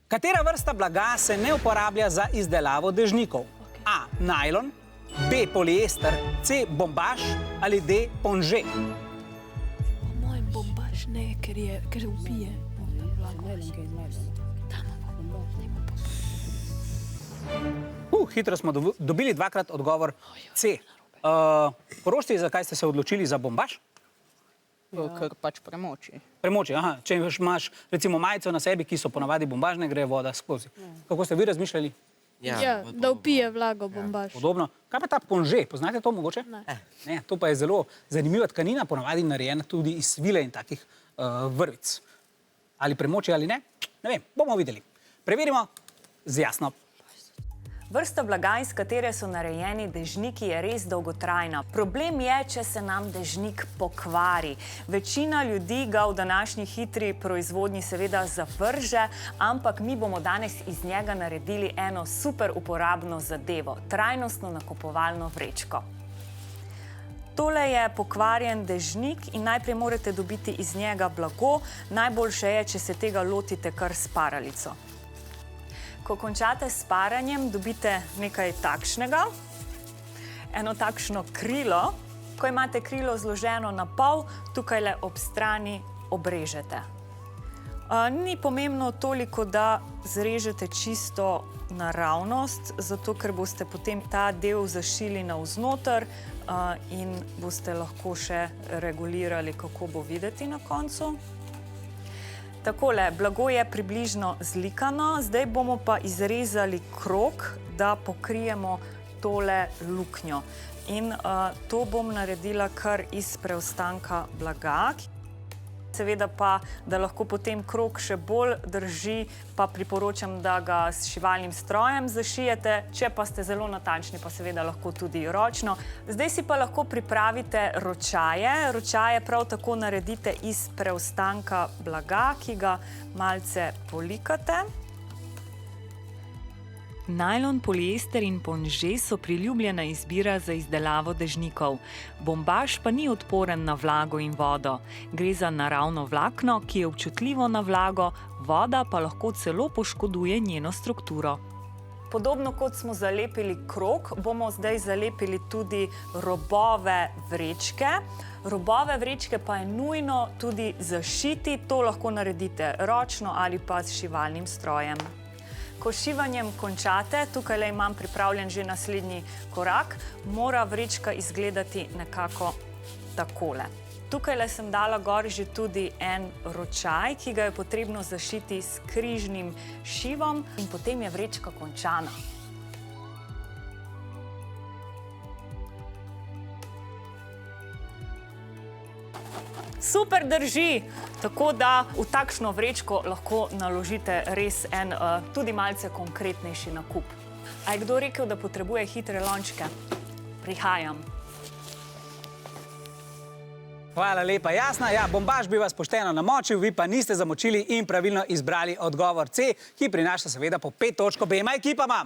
Katera vrsta blaga se ne uporablja za izdelavo dežnikov? A. Najlon, B. Poliester, C. Bombaž ali D. Ponže. Po mojem bombaž ne, ker ubije. Hitro smo dobili dvakrat odgovor C. Porošti, zakaj ste se odločili za bombaž? Ker pač premoči. Premoči, aha. Če imaš recimo majico na sebi, ki so ponavadi bombažne, gre voda skozi. Kako ste vi razmišljali? Ja, da upije vlago bombaž. Podobno. Kaj pa ta ponže? Poznate to mogoče? Ne. To pa je zelo zanimiva tkanina, ponavadi narejena tudi iz svile in takih vrvic. Ali premoči ali ne? Ne vem, bomo videli. Preverimo z jasno. Vrsta blaga, iz katere so narejeni dežniki, je res dolgotrajna. Problem je, če se nam dežnik pokvari. Večina ljudi ga v današnji hitri proizvodnji seveda zavrže, ampak mi bomo danes iz njega naredili eno super uporabno zadevo, trajnostno nakupovalno vrečko. Tole je pokvarjen dežnik in najprej morate dobiti iz njega blago. Najboljše je, če se tega lotite kar s paralico. Ko končate s paranjem, dobite nekaj takšnega, eno takšno krilo. Ko imate krilo zloženo na pol, tukaj le ob strani obrežete. Ni pomembno toliko, da zrežete čisto naravnost, zato ker boste potem ta del zašili navznoter in boste lahko še regulirali, kako bo videti na koncu. Takole, blago je približno zlikano, zdaj bomo pa izrezali krog, da pokrijemo tole luknjo. In to bom naredila kar iz preostanka blaga. Seveda pa, da lahko potem krog še bolj drži, pa priporočam, da ga s šivalnim strojem zašijete. Če pa ste zelo natančni, pa seveda lahko tudi ročno. Zdaj si pa lahko pripravite ročaje. Ročaje prav tako naredite iz preostanka blaga, ki ga malce polikate. Najlon, poliester in ponže so priljubljena izbira za izdelavo dežnikov. Bombaž pa ni odporen na vlago in vodo. Gre za naravno vlakno, ki je občutljivo na vlago, voda pa lahko celo poškoduje njeno strukturo. Podobno kot smo zalepili krog, bomo zdaj zalepili tudi robove vrečke. Robove vrečke pa je nujno tudi zašiti, to lahko naredite ročno ali pa s šivalnim strojem. Ko šivanjem končate, tukaj imam pripravljen že naslednji korak, mora vrečka izgledati nekako takole. Tukaj sem dala gor že tudi en ročaj, ki ga je potrebno zašiti s križnim šivom in potem je vrečka končana. Super drži, tako da v takšno vrečko lahko naložite res en tudi malce konkretnejši nakup. A je kdo rekel, da potrebuje hitre lončke? Prihajam. Hvala lepa, Jasna. Ja, bombaž bi vas pošteno namočil, vi pa niste zamočili in pravilno izbrali odgovor C, ki prinaša seveda po 5 točk obema ekipama.